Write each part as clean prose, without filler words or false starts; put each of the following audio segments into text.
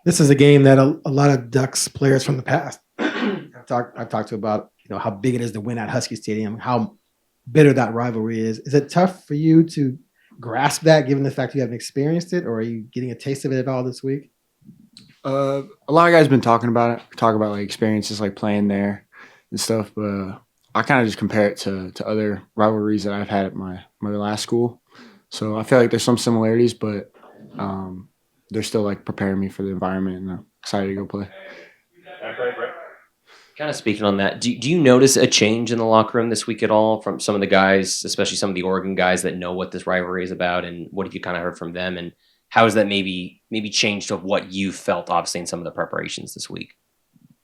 This is a game that a lot of Ducks players from the past I've talked to about how big it is to win at Husky Stadium, how bitter that rivalry is. Is it tough for you to grasp that, given the fact you haven't experienced it, or are you getting a taste of it at all this week? A lot of guys been talking about it, talk about like experiences like playing there and stuff, but I kind of just compare it to other rivalries that I've had at my last school. So I feel like there's some similarities, but um, they're still like preparing me for the environment, and I'm excited to go play. Kind of speaking on that, do you notice a change in the locker room this week at all from some of the guys, especially some of the Oregon guys that know what this rivalry is about, and what have you kind of heard from them, and how has that maybe changed of what you felt obviously in some of the preparations this week?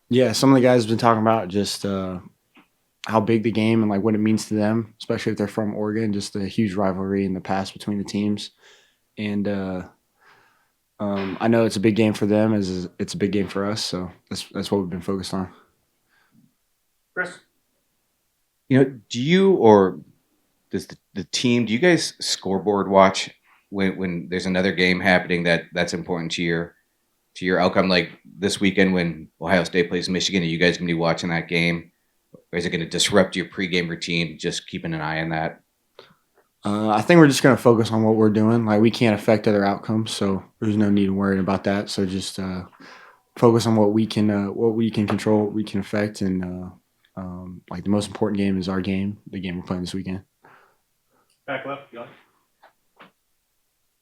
Yeah, some of the guys have been talking about just how big the game and like what it means to them, especially if they're from Oregon. Just a huge rivalry in the past between the teams, and I know it's a big game for them as it's a big game for us. So that's what we've been focused on. Chris. Do you or does the team, do you guys scoreboard watch when there's another game happening that's important to your outcome? Like this weekend when Ohio State plays Michigan, are you guys gonna be watching that game? Or is it gonna disrupt your pregame routine? Just keeping an eye on that. I think we're just gonna focus on what we're doing. Like we can't affect other outcomes, so there's no need in worrying about that. So just focus on what we can control, what we can affect, and like the most important game is our game, the game we're playing this weekend. Back left, John.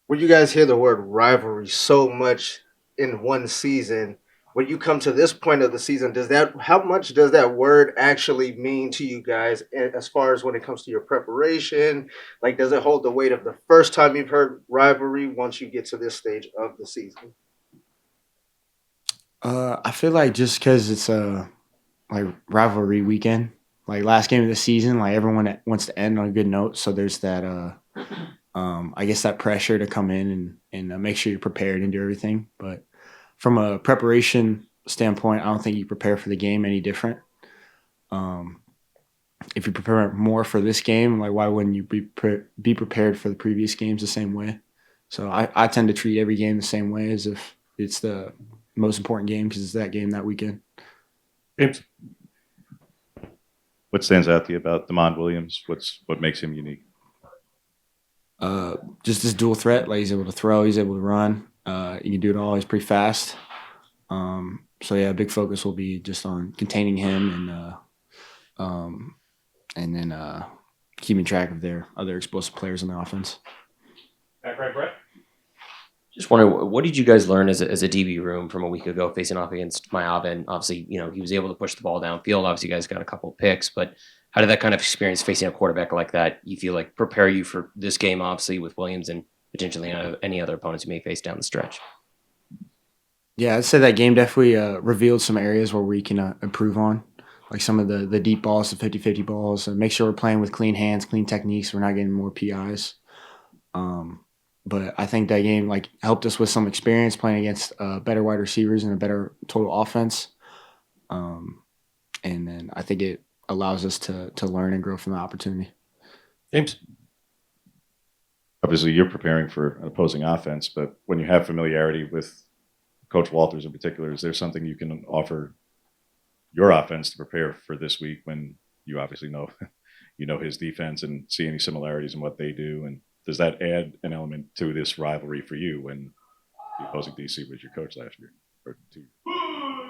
When you guys hear the word rivalry so much in one season, when you come to this point of the season, does that how much does that word actually mean to you guys as far as when it comes to your preparation? Like, does it hold the weight of the first time you've heard rivalry once you get to this stage of the season? I feel like just because it's a like rivalry weekend, like last game of the season, like everyone wants to end on a good note. So there's that I guess that pressure to come in and make sure you're prepared and do everything. But from a preparation standpoint, I don't think you prepare for the game any different. Um, if you prepare more for this game, like why wouldn't you be prepared for the previous games the same way? So I tend to treat every game the same way as if it's the most important game because it's that game that weekend. James. What stands out to you about Demond Williams? What makes him unique? Just this dual threat, like he's able to throw, he's able to run. He can do it all. He's pretty fast. So yeah, a big focus will be just on containing him um, and then keeping track of their other explosive players in the offense. Back right, Brett. Just wondering, what did you guys learn as a DB room from a week ago facing off against Mayav? Obviously, he was able to push the ball downfield. Obviously, you guys got a couple of picks, but how did that kind of experience facing a quarterback like that, you feel like, prepare you for this game, obviously, with Williams and potentially any other opponents you may face down the stretch? Yeah, I'd say that game definitely revealed some areas where we can improve on, like some of the deep balls, the 50-50 balls, and make sure we're playing with clean hands, clean techniques. We're not getting more PIs. But I think that game like helped us with some experience playing against better wide receivers and a better total offense. Um, and then I think it allows us to learn and grow from the opportunity. James. Obviously, you're preparing for an opposing offense, but when you have familiarity with Coach Walters in particular, is there something you can offer your offense to prepare for this week when you obviously know you know his defense and see any similarities in what they do? And does that add an element to this rivalry for you when the opposing DC was your coach last year or 2 years?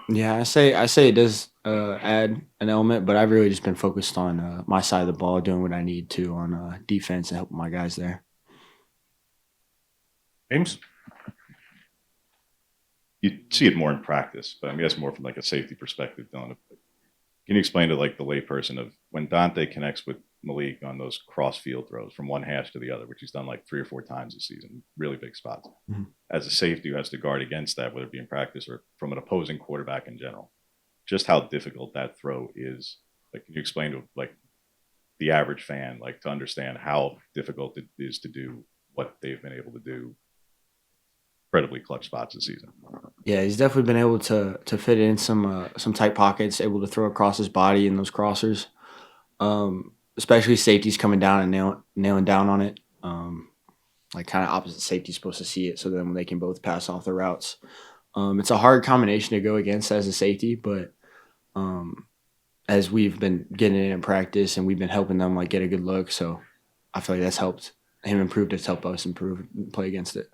Yeah, I say it does add an element, but I've really just been focused on my side of the ball, doing what I need to on defense and helping my guys there. James. You see it more in practice, but I mean that's more from like a safety perspective, Dylan. Can you explain to like the layperson of when Dante connects with Malik on those cross field throws from one hash to the other, which he's done like 3 or 4 times this season, really big spots. Mhm. As a safety who has to guard against that, whether it be in practice or from an opposing quarterback in general, just how difficult that throw is. Like, can you explain to like the average fan, like to understand how difficult it is to do what they've been able to do? Incredibly clutch spots this season. Yeah, he's definitely been able to fit in some tight pockets, able to throw across his body in those crossers. Especially safeties coming down and nailing down on it. Like kind of opposite safety supposed to see it, so then they can both pass off the routes. It's a hard combination to go against as a safety, but as we've been getting it in practice and we've been helping them like get a good look, so I feel like that's helped him improve. It's helped us improve and play against it.